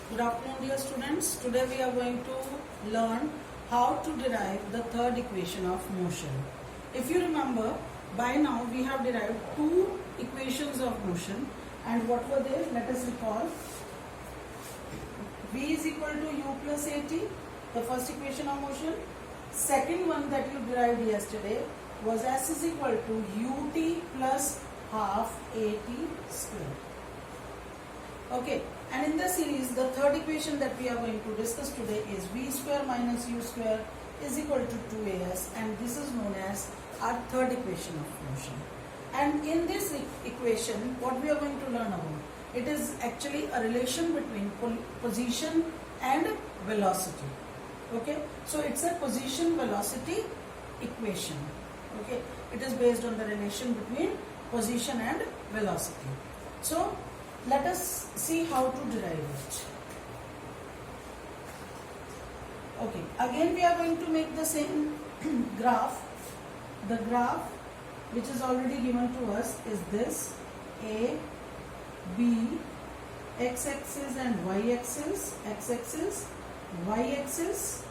Good afternoon, dear students. Today we are going to learn how to derive the third equation of motion. If you remember, by now we have derived two equations of motion, and what were they? Let us recall. V is equal to u plus at, the first equation of motion. Second one that you derived yesterday was s is equal to ut plus half at square. Okay, and in the series, the third equation that we are going to discuss today is v square minus u square is equal to 2as, and this is known as our third equation of motion. And in this equation, what we are going to learn about, it is actually a relation between position and velocity. Okay, so it's a position velocity equation. Okay, it is based on the relation between position and velocity. So let us see how to derive it. Okay, again we are going to make the same graph. The graph which is already given to us is this: A, B, x-axis and y-axis, x-axis, y-axis.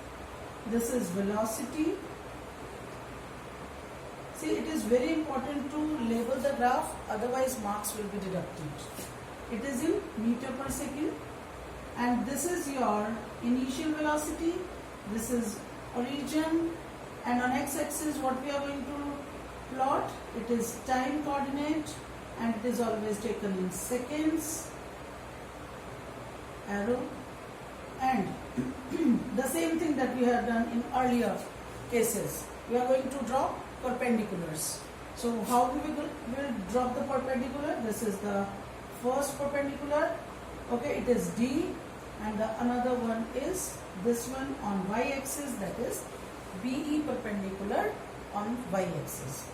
This is velocity. See, it is very important to label the graph, otherwise marks will be deducted. It is in meter per second, and this is your initial velocity, this is origin, and on x-axis what we are going to plot, it is time coordinate, and it is always taken in seconds, arrow, and the same thing that we have done in earlier cases. We are going to draw perpendiculars. So how we will drop the perpendicular? This is the first perpendicular. Okay, it is D, and the another one is this one on y-axis, that is BE perpendicular on y-axis.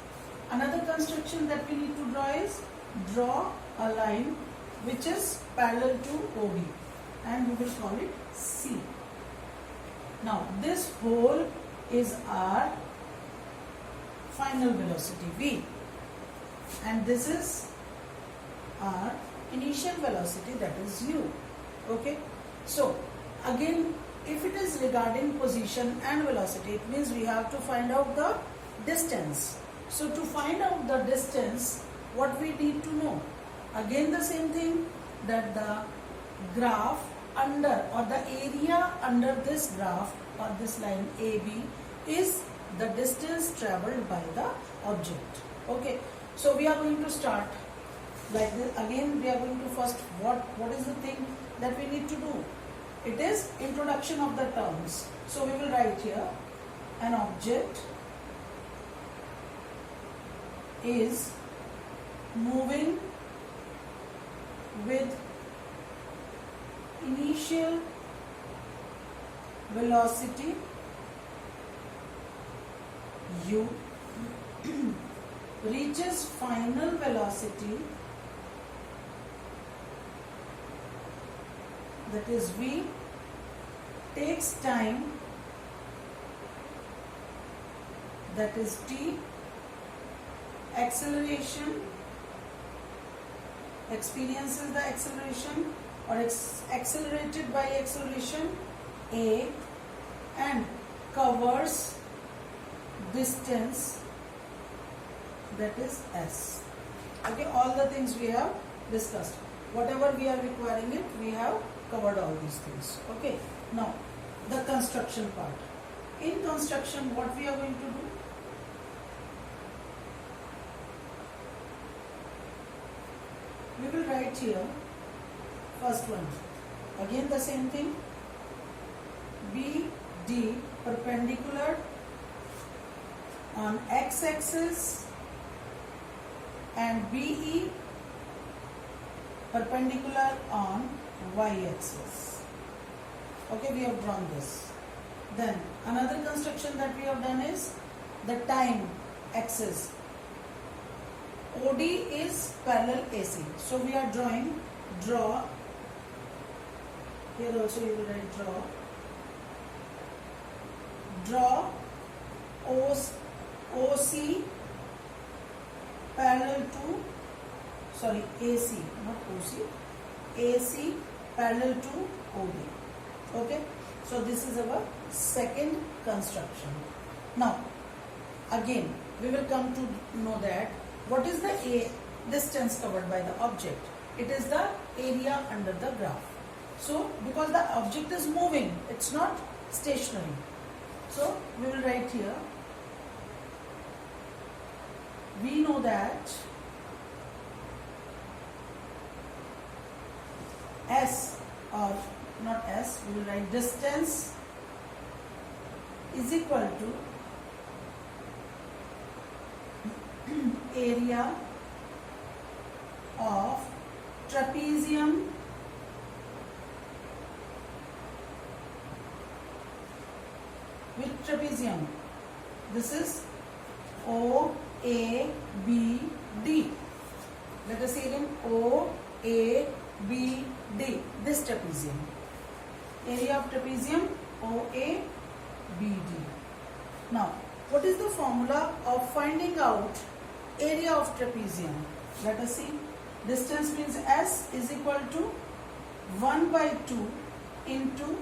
Another construction that we need to draw is draw a line which is parallel to OB, and we will call it C. Now this whole is our final velocity V, and this is our initial velocity, that is u. Okay, so again, if it is regarding position and velocity, it means we have to find out the distance. So to find out the distance, what we need to know? Again the same thing, that the graph under, or the area under this graph or this line AB is the distance traveled by the object. Okay, so we are going to start like this. Again we are going to first, what is the thing that we need to do? It is introduction of the terms. So we will write here, an object is moving with initial velocity u, reaches final velocity, that is v, takes time, that is t, acceleration, experiences the acceleration or accelerated by acceleration, a, and covers distance, that is s. Okay, all the things we have discussed. Whatever we are requiring it, we have covered all these things. Okay, now the construction part. In construction, what we are going to do? We will write here, first one, again the same thing, BD perpendicular on x-axis and BE perpendicular on y-axis. Okay, we have drawn this. Then another construction that we have done is the time axis. OD is parallel AC. So we are draw, here also you will write draw OC parallel to, sorry, AC, not OC, AC parallel to OD. Okay, so this is our second construction. Now again we will come to know that what is the distance covered by the object. It is the area under the graph. So because the object is moving, it's not stationary, so we will write here, we know that S, or not S, we will write distance is equal to area of trapezium with trapezium. This is O, A, B, D. Let us say again, O, A, B, D. This trapezium. Area of trapezium O, A, B, D. Now, what is the formula of finding out area of trapezium? Let us see. Distance means S is equal to 1 by 2 into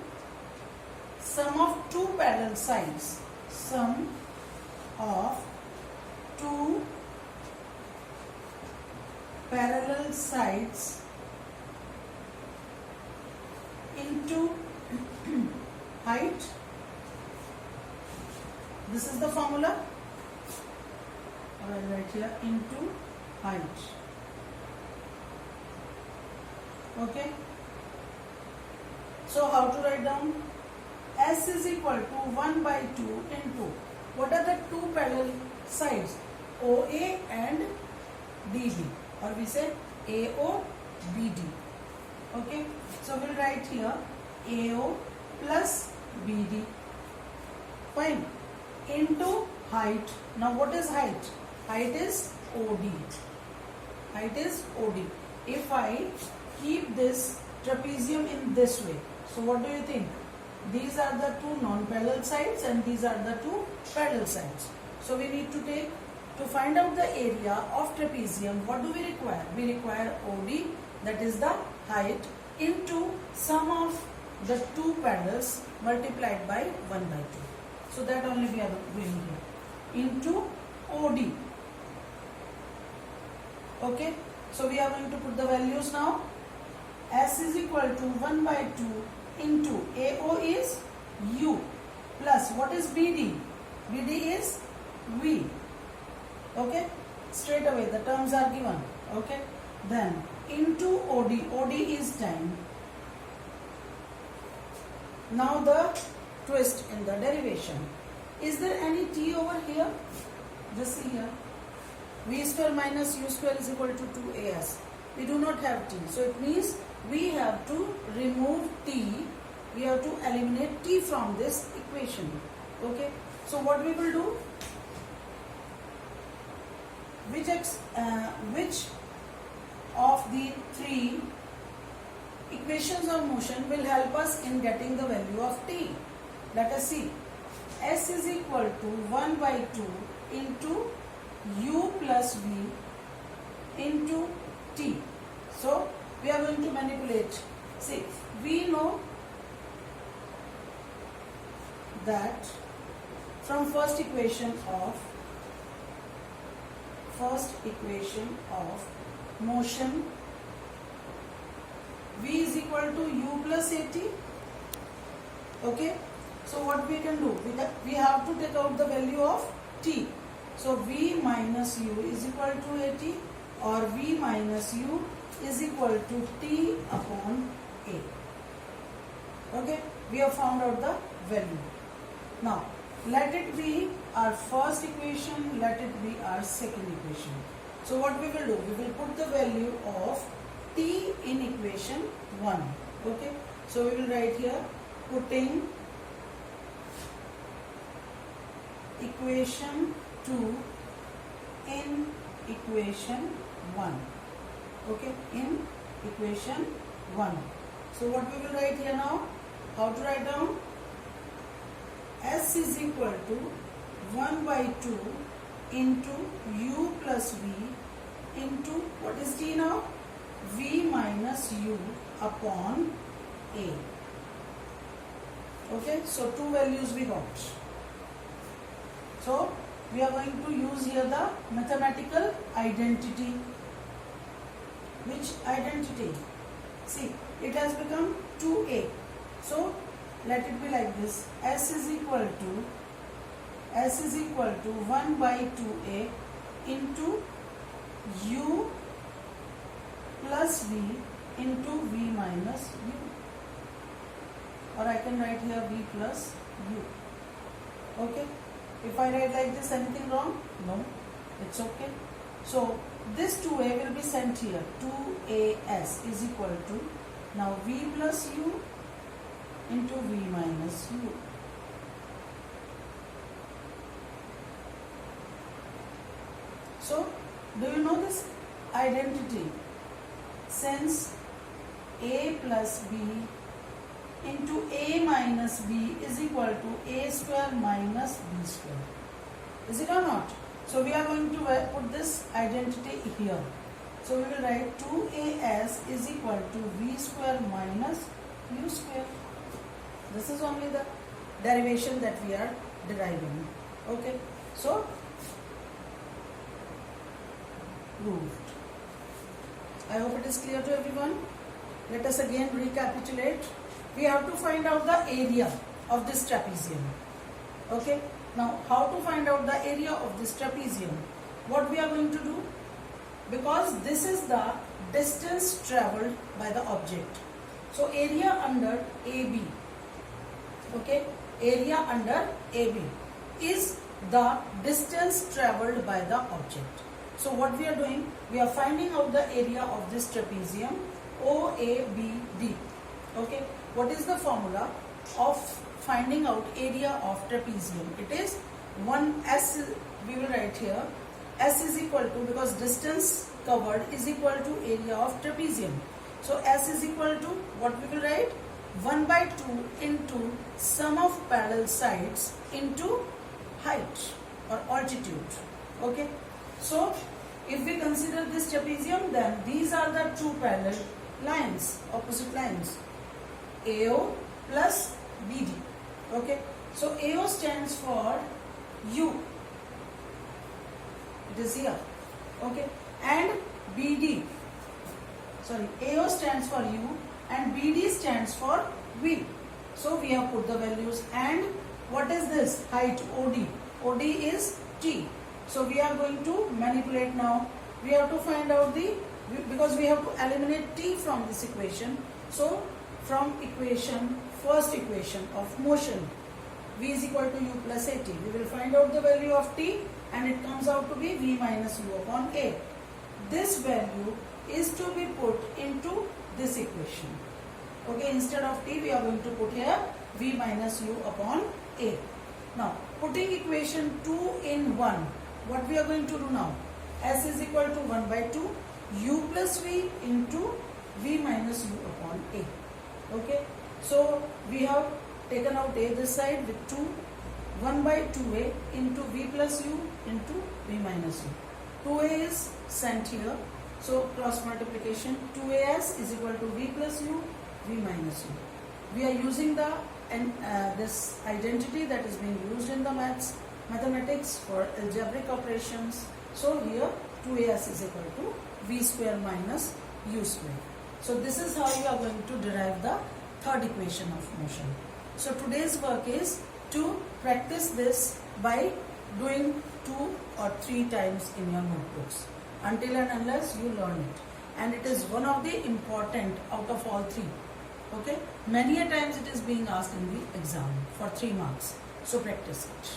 sum of two parallel sides. Sum of two parallel sides into height. This is the formula. I will write here into height. Okay. So how to write down? S is equal to 1 by 2 into, what are the two parallel sides? OA and DB, or we say AO, BD. Okay. So we'll write here AO plus BD. Fine. Into height. Now what is height? Height is OD. Height is OD. If I keep this trapezium in this way, so what do you think? These are the two non-parallel sides and these are the two parallel sides. So we need to take, to find out the area of trapezium, what do we require? We require OD, that is the height, into sum of the two parallels multiplied by 1 by 2. So that only we are doing here. Into OD. Okay. So we are going to put the values now. S is equal to 1 by 2 into AO is U plus what is BD? BD is V. Okay. Straight away the terms are given. Okay. Then into OD. OD is time. Now the twist in the derivation. Is there any t over here? Just see here. V square minus U square is equal to 2AS. We do not have t. So it means we have to remove t. We have to eliminate t from this equation. Okay. So what we will do? Which of the three equations of motion will help us in getting the value of t? Let us see. S is equal to 1 by 2 into U plus V into t. So we are going to manipulate. See, we know that from first equation of motion, V is equal to U plus AT. Okay. So what we can do? We have to take out the value of t. So V minus U is equal to AT, or V minus U is equal to t upon A. Okay. We have found out the value. Now let it be our first equation, let it be our second equation. So what we will do? We will put the value of t in equation 1. Okay. So we will write here, putting equation 2 in equation 1. Okay, in equation 1. So what we will write here now? How to write down? S is equal to 1 by 2 into U plus V into, what is t now? V minus U upon A. Okay, so two values we got. So we are going to use here the mathematical identity. Which identity? See, it has become 2A. So let it be like this. S is equal to 1 by 2A into U plus V into V minus U. Or I can write here V plus U. Okay. If I write like this, anything wrong? No, it's okay. So this 2A will be sent here. 2AS is equal to now V plus U into V minus U. So do you know this identity? Since A plus B into A minus B is equal to A square minus B square. Is it or not? So we are going to put this identity here. So we will write 2AS is equal to V square minus U square. This is only the derivation that we are deriving. Okay. So proved. I hope it is clear to everyone. Let us again recapitulate. We have to find out the area of this trapezium. Okay. Now, how to find out the area of this trapezium? What we are going to do? Because this is the distance travelled by the object. So, area under AB. Okay. Area under AB is the distance travelled by the object. So, what we are doing? We are finding out the area of this trapezium OABD. Okay. What is the formula of finding out area of trapezium? It is 1S, we will write here, S is equal to, because distance covered is equal to area of trapezium. So S is equal to, what we will write? 1 by 2 into sum of parallel sides into height or altitude. Okay. So if we consider this trapezium, then these are the two parallel lines, opposite lines. AO plus BD. Okay. So AO stands for U. It is here. Okay. And BD. Sorry. AO stands for U and BD stands for V. So we have put the values. And what is this? Height OD. OD is T. So we are going to manipulate now. We have to find out the, because we have to eliminate T from this equation. So from first equation of motion, V is equal to U plus AT. We will find out the value of T and it comes out to be V minus U upon A. This value is to be put into this equation. Okay, instead of T we are going to put here V minus U upon A. Now, putting equation 2 in 1, what we are going to do now? S is equal to 1 by 2 U plus V into V minus U upon A. Okay, so we have taken out A this side with 2, 1 by 2A into V plus U into V minus U. 2A is sent here, so cross multiplication, 2AS is equal to V plus U, V minus U. We are using the this identity that is being used in the mathematics for algebraic operations. So here 2AS is equal to V square minus U square. So this is how you are going to derive the third equation of motion. So today's work is to practice this by doing 2 or 3 times in your notebooks until and unless you learn it. And it is one of the important out of all 3. Okay? Many a times it is being asked in the exam for 3 marks. So practice it.